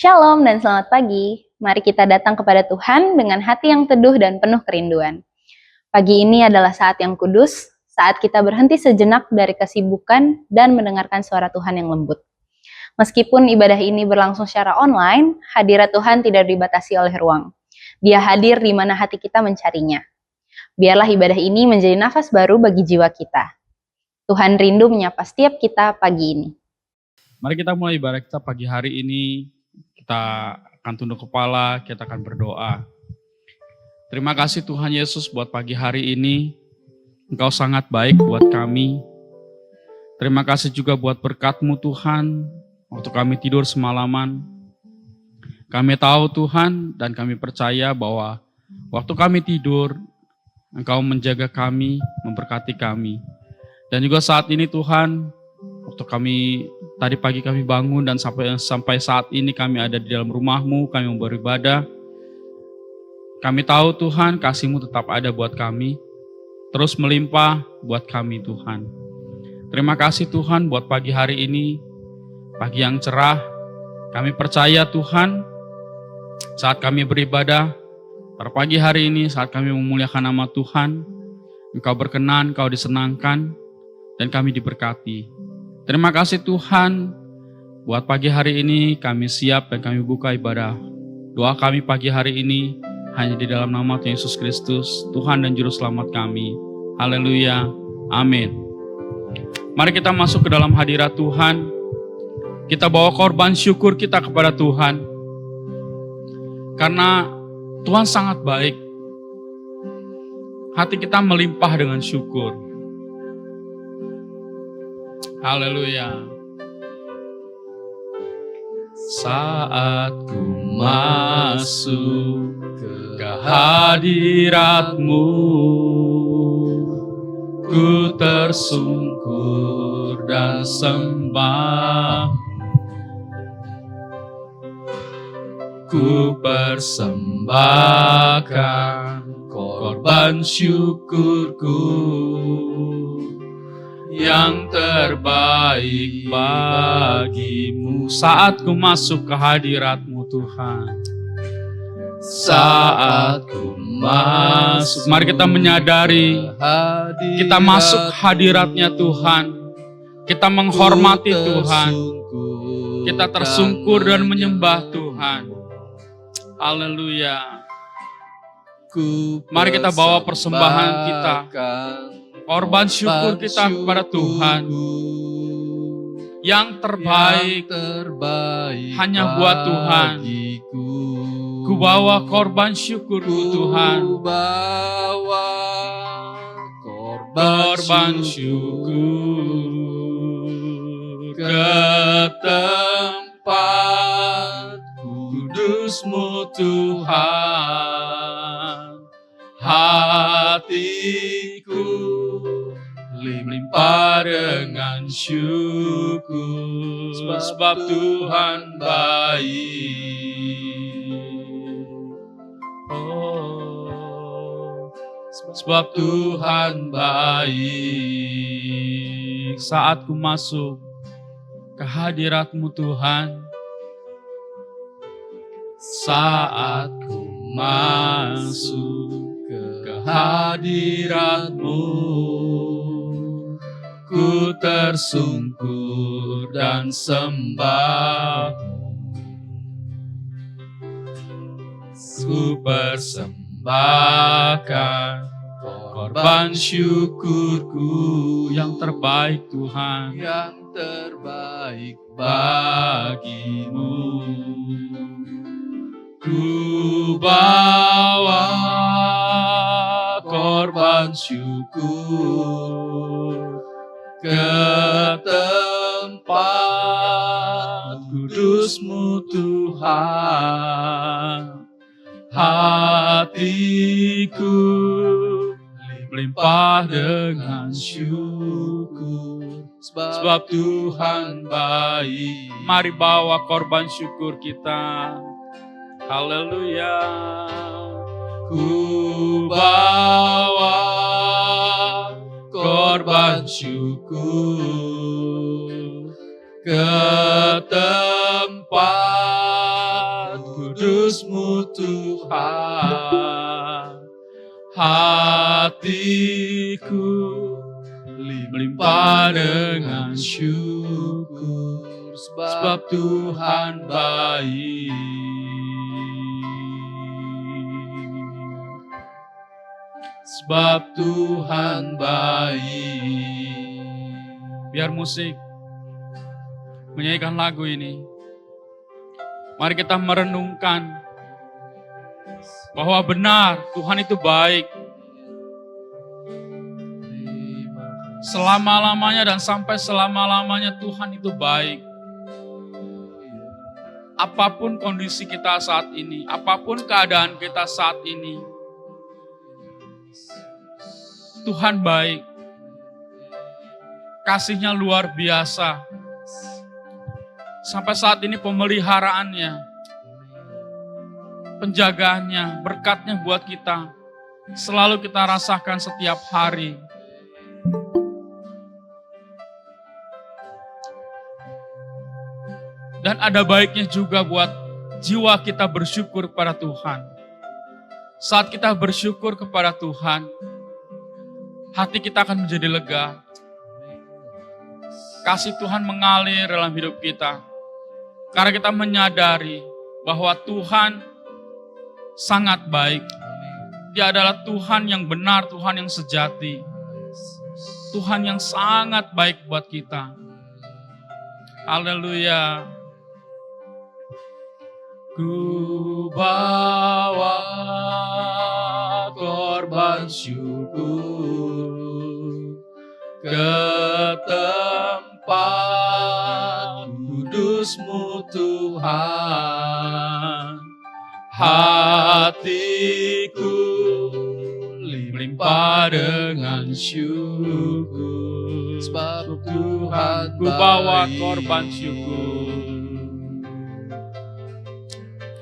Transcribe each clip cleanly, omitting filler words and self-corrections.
Shalom dan selamat pagi. Mari kita datang kepada Tuhan dengan hati yang teduh dan penuh kerinduan. Pagi ini adalah saat yang kudus, saat kita berhenti sejenak dari kesibukan dan mendengarkan suara Tuhan yang lembut. Meskipun ibadah ini berlangsung secara online, hadirat Tuhan tidak dibatasi oleh ruang. Dia hadir di mana hati kita mencarinya. Biarlah ibadah ini menjadi nafas baru bagi jiwa kita. Tuhan rindu menyapa setiap kita pagi ini. Mari kita mulai ibadah kita pagi hari ini. Kita akan tunduk kepala, kita akan berdoa. Terima kasih Tuhan Yesus buat pagi hari ini. Engkau sangat baik buat kami. Terima kasih juga buat berkat-Mu Tuhan, waktu kami tidur semalaman. Kami tahu Tuhan dan kami percaya bahwa waktu kami tidur, Engkau menjaga kami, memberkati kami. Dan juga saat ini Tuhan, waktu tadi pagi kami bangun dan sampai saat ini kami ada di dalam rumah-Mu, kami mau beribadah. Kami tahu Tuhan kasih-Mu tetap ada buat kami, terus melimpah buat kami Tuhan. Terima kasih Tuhan buat pagi hari ini, pagi yang cerah. Kami percaya Tuhan, saat kami beribadah, pada pagi hari ini saat kami memuliakan nama Tuhan, Engkau berkenan, Engkau disenangkan, dan kami diberkati. Terima kasih Tuhan, buat pagi hari ini kami siap dan kami buka ibadah. Doa kami pagi hari ini hanya di dalam nama Tuhan Yesus Kristus, Tuhan dan Juru Selamat kami. Haleluya, amin. Mari kita masuk ke dalam hadirat Tuhan. Kita bawa korban syukur kita kepada Tuhan. Karena Tuhan sangat baik. Hati kita melimpah dengan syukur. Haleluya. Saat ku masuk ke hadirat-Mu, ku tersungkur dan sembah. Ku persembahkan korban syukurku yang terbaik bagi-Mu. Saat ku masuk ke hadirat-Mu Tuhan, saat ku masuk, mari kita menyadari kita masuk hadirat-Nya Tuhan. Kita menghormati Tuhan, kita tersungkur dan menyembah Tuhan. Haleluya. Mari kita bawa persembahan kita, korban syukur kita kepada Tuhan. Yang terbaik hanya buat Tuhan. Ku bawa korban syukurku Tuhan. Korban syukur ke tempat kudus-Mu Tuhan. Hatiku melimpah dengan syukur, sebab Tuhan baik. Oh, sebab Tuhan baik. Saat ku masuk ke hadirat-Mu Tuhan, saat ku masuk ke hadirat-Mu, ku tersungkur dan sembah. Ku persembahkan korban syukurku yang terbaik Tuhan, yang terbaik bagi-Mu. Ku bawa korban syukur ke tempat kudus-Mu Tuhan. Hatiku melimpah dengan syukur, sebab Tuhan baik. Mari bawa korban syukur kita. Haleluya. Ku bawa korban syukur ke tempat kudus-Mu Tuhan. Hatiku melimpah dengan syukur, sebab Tuhan baik. Sebab Tuhan baik. Biar musik menyanyikan lagu ini. Mari kita merenungkan bahwa benar Tuhan itu baik. Selama-lamanya dan sampai selama-lamanya Tuhan itu baik. Apapun kondisi kita saat ini, apapun keadaan kita saat ini, Tuhan baik. Kasih-Nya luar biasa. Sampai saat ini pemeliharaannya, penjagaannya, berkat-Nya buat kita, selalu kita rasakan setiap hari. Dan ada baiknya juga buat jiwa kita bersyukur kepada Tuhan. Saat kita bersyukur kepada Tuhan, hati kita akan menjadi lega. Kasih Tuhan mengalir dalam hidup kita. Karena kita menyadari bahwa Tuhan sangat baik. Dia adalah Tuhan yang benar, Tuhan yang sejati. Tuhan yang sangat baik buat kita. Haleluya. Ku bawa korban syukur ke tempat kudus-Mu Tuhan. Hatiku melimpah dengan syukur, sebab Tuhan ku bawa korban syukur.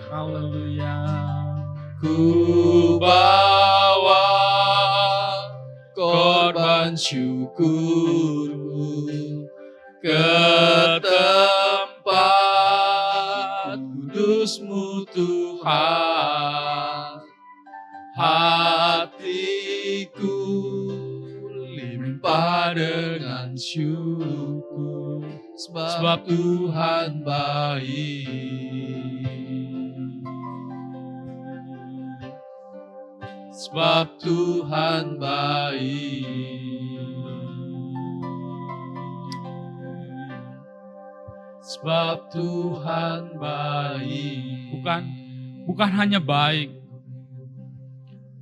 Haleluya. Ku bawa korban syukurku ke tempat kudus-Mu Tuhan. Hatiku limpah dengan syukur, sebab Tuhan baik. Sebab Tuhan baik. Sebab Tuhan baik. Bukan hanya baik,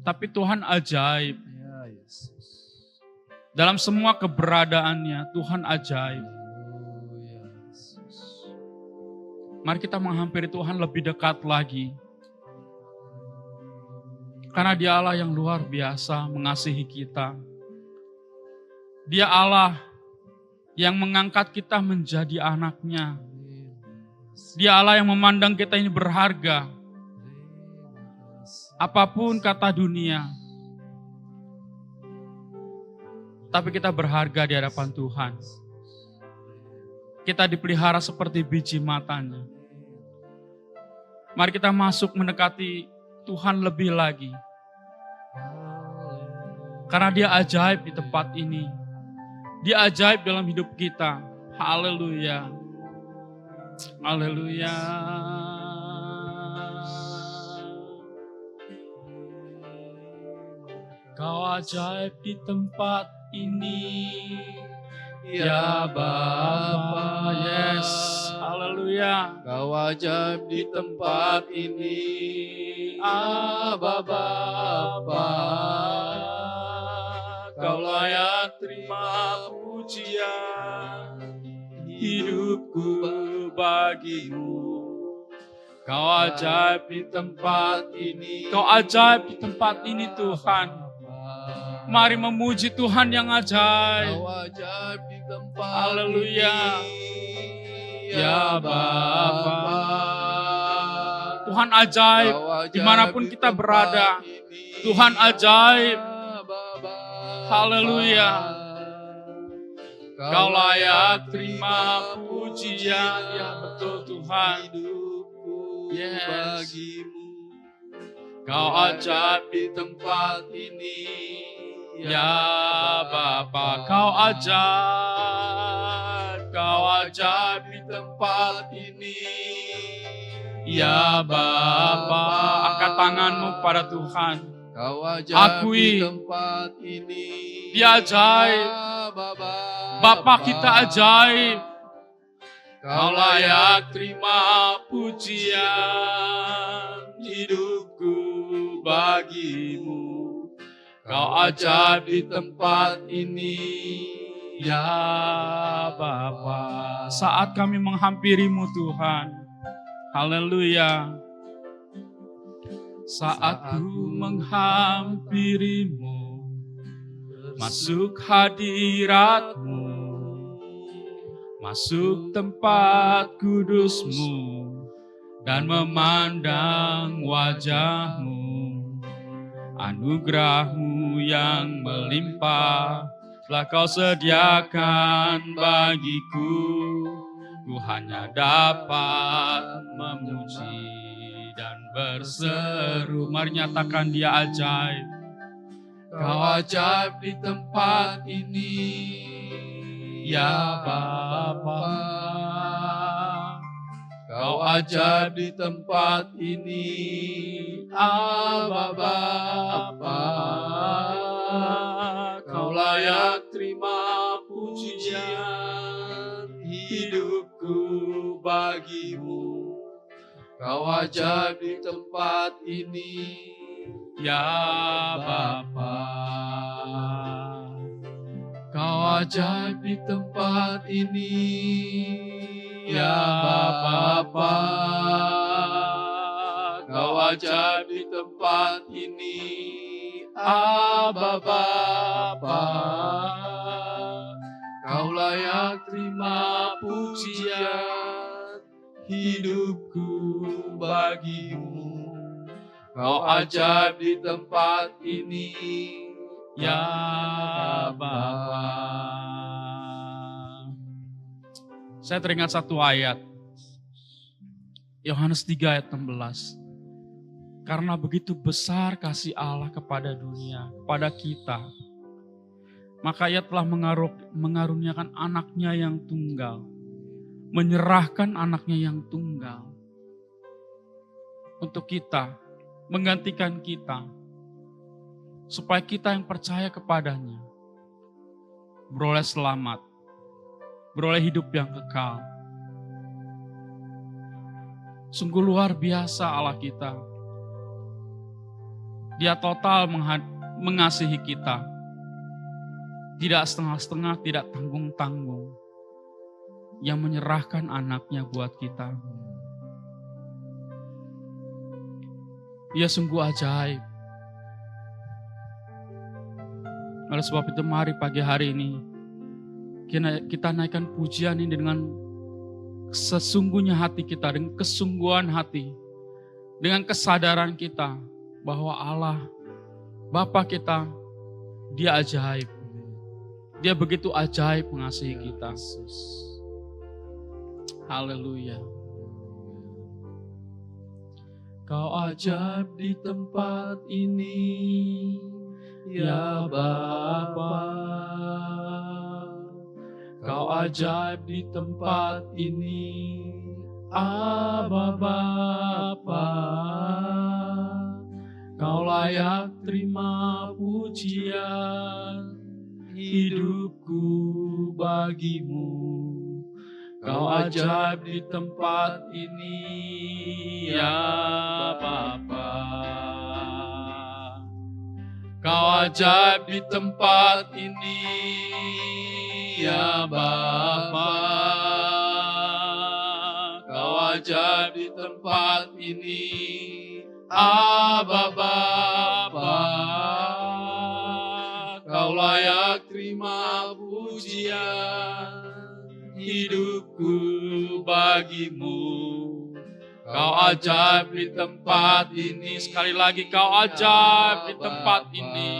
tapi Tuhan ajaib. Dalam semua keberadaannya, Tuhan ajaib. Mari kita menghampiri Tuhan lebih dekat lagi. Karena Dia Allah yang luar biasa mengasihi kita. Dia Allah yang mengangkat kita menjadi anak-Nya. Dia Allah yang memandang kita ini berharga. Apapun kata dunia, tapi kita berharga di hadapan Tuhan. Kita dipelihara seperti biji matanya. Mari kita masuk mendekati Tuhan lebih lagi. Karena Dia ajaib di tempat ini. Dia ajaib dalam hidup kita. Haleluya. Haleluya. Kau ajaib di tempat ini. Ya Bapa. Yes. Haleluya. Kau ajaib di tempat ini. Abba Bapa. Kau layak terima pujian, hidupku bagimu. Kau ajaib di tempat ini. Kau ajaib di tempat ini Tuhan. Mari memuji Tuhan yang ajaib. Kau ajaib di tempat Haleluya. ini. Ya Bapa. Tuhan ajaib dimanapun kita berada. Tuhan ajaib. Haleluya. Kau layak terima pujian. Ya betul Tuhan. Yes. bagimu. Kau ajaib di tempat ini, ya Bapa, kau ajaib, kau ajaib di tempat ini, ya Bapa. Angkat tanganmu pada Tuhan. Kau ajaib Akui di tempat ini, Dia ajaib. ya Bapa kita ajaib. Kau layak terima pujian, hidupku bagimu. Kau ajaib di tempat ini, Ya Bapa, saat kami menghampirimu Tuhan, haleluya. Saat ku menghampirimu, masuk hadiratmu, masuk tempat kudusmu, dan memandang wajahmu, anugerahmu yang melimpah telah kau sediakan bagiku. Ku hanya dapat memuji dan berseru. Mari nyatakan Dia ajaib. Kau ajaib di tempat ini, Ya Bapa. Kau ajaib di tempat ini, Aba Bapa. Kau layak terima pujian, hidupku bagimu. Kau ajaib di tempat ini, Ya Bapa. Kau ajaib di tempat ini, ya Bapa. Kau ajaib di tempat ini, Aba Bapa. Kau layak terima pujian, hidupku bagimu. Kau ajaib di tempat ini, Ya Bapa. Saya teringat satu ayat. Yohanes 3 ayat 16. Karena begitu besar kasih Allah kepada dunia, kepada kita, maka Ia telah mengaruniakan anaknya yang tunggal, menyerahkan anaknya yang tunggal untuk kita, menggantikan kita, supaya kita yang percaya kepadanya beroleh selamat, beroleh hidup yang kekal. Sungguh luar biasa Allah kita. Dia total mengasihi kita. Tidak setengah-setengah, tidak tanggung-tanggung. Yang menyerahkan anaknya buat kita. Dia sungguh ajaib. Oleh sebab itu mari pagi hari ini kita naikkan pujian ini dengan sesungguhnya hati kita, dengan kesungguhan hati, dengan kesadaran kita bahwa Allah, Bapa kita, Dia ajaib. Dia begitu ajaib mengasihi kita. Haleluya. Kau ajaib di tempat ini, ya Bapa. Kau ajaib di tempat ini, Aba Bapa. Kau layak terima pujian, hidupku bagimu. Kau ajaib di tempat ini, ya Bapa. Kau ajaib di tempat ini, ya Bapa. Kau ajaib di tempat ini, Aba Bapa. Kau layak terima pujian, hidupku bagimu. Kau ajaib di tempat ini. Sekali lagi kau ajaib di tempat ini.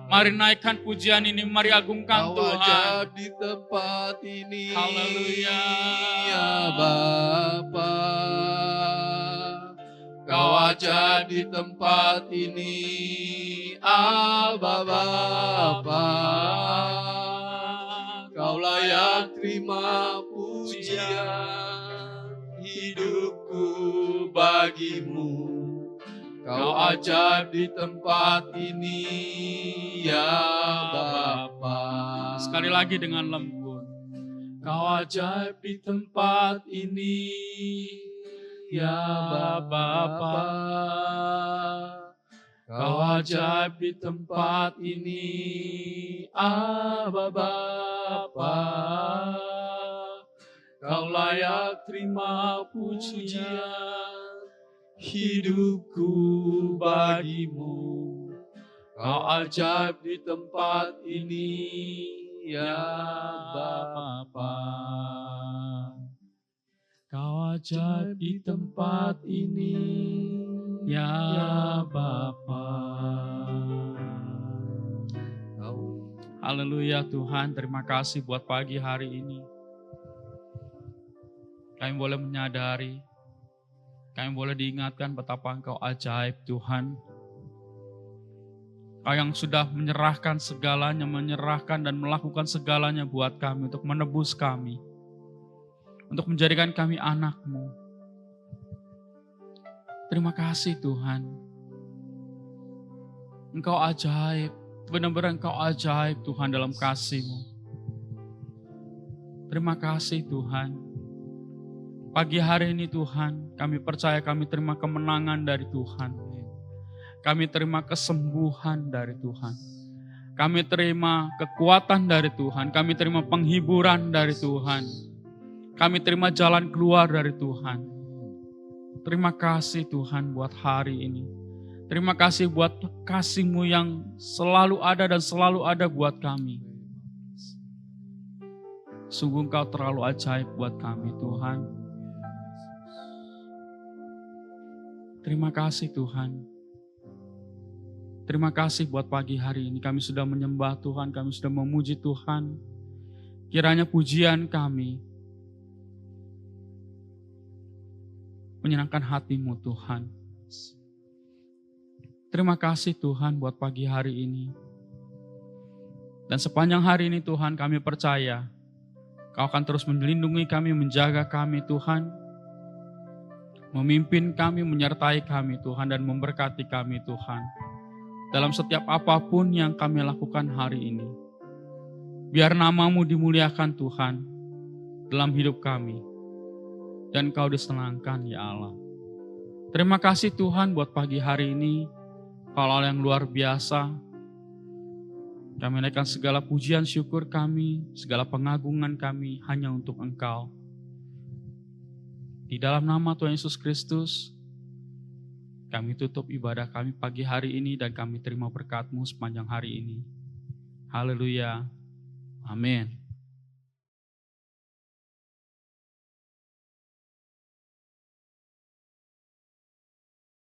Mari naikkan pujian ini, mari agungkan Kau Tuhan. ajaib di tempat ini. Haleluya. Ya Bapa. ajaib di tempat ini, Aba Bapa. Kau layak terima pujian, hidupku bagimu. Kau ajaib di tempat ini, ya Bapa. Sekali lagi dengan lembut. Kau ajaib di tempat ini, ya Bapa. Kau ajaib di tempat ini, Aba Bapa. Kau layak terima pujian, hidupku bagimu. Kau ajaib di tempat ini, ya Bapa. Kau ajaib di tempat ini, ya Bapa. Haleluya Tuhan, terima kasih buat pagi hari ini. Kami boleh menyadari, kami boleh diingatkan betapa Engkau ajaib Tuhan. Kau yang sudah menyerahkan segalanya, menyerahkan dan melakukan segalanya buat kami, untuk menebus kami, untuk menjadikan kami anak-Mu. Terima kasih Tuhan. Engkau ajaib, benar-benar Engkau ajaib Tuhan dalam kasih-Mu. Terima kasih Tuhan. Pagi hari ini Tuhan, kami percaya kami terima kemenangan dari Tuhan. Kami terima kesembuhan dari Tuhan. Kami terima kekuatan dari Tuhan. Kami terima penghiburan dari Tuhan. Kami terima jalan keluar dari Tuhan. Terima kasih Tuhan buat hari ini. Terima kasih buat kasih-Mu yang selalu ada dan selalu ada buat kami. Sungguh Engkau terlalu ajaib buat kami Tuhan. Terima kasih Tuhan. Terima kasih buat pagi hari ini. Kami sudah menyembah Tuhan, kami sudah memuji Tuhan. Kiranya pujian kami menyenangkan hati-Mu Tuhan. Terima kasih Tuhan buat pagi hari ini. Dan sepanjang hari ini Tuhan, kami percaya Kau akan terus melindungi kami, menjaga kami Tuhan. Memimpin kami, menyertai kami Tuhan, dan memberkati kami Tuhan. Dalam setiap apapun yang kami lakukan hari ini. Biar nama-Mu dimuliakan Tuhan dalam hidup kami. Dan Kau disenangkan ya Allah. Terima kasih Tuhan buat pagi hari ini. Hal-hal yang luar biasa. Kami naikkan segala pujian syukur kami, segala pengagungan kami hanya untuk Engkau. Di dalam nama Tuhan Yesus Kristus, kami tutup ibadah kami pagi hari ini dan kami terima berkat-Mu sepanjang hari ini. Haleluya. Amin.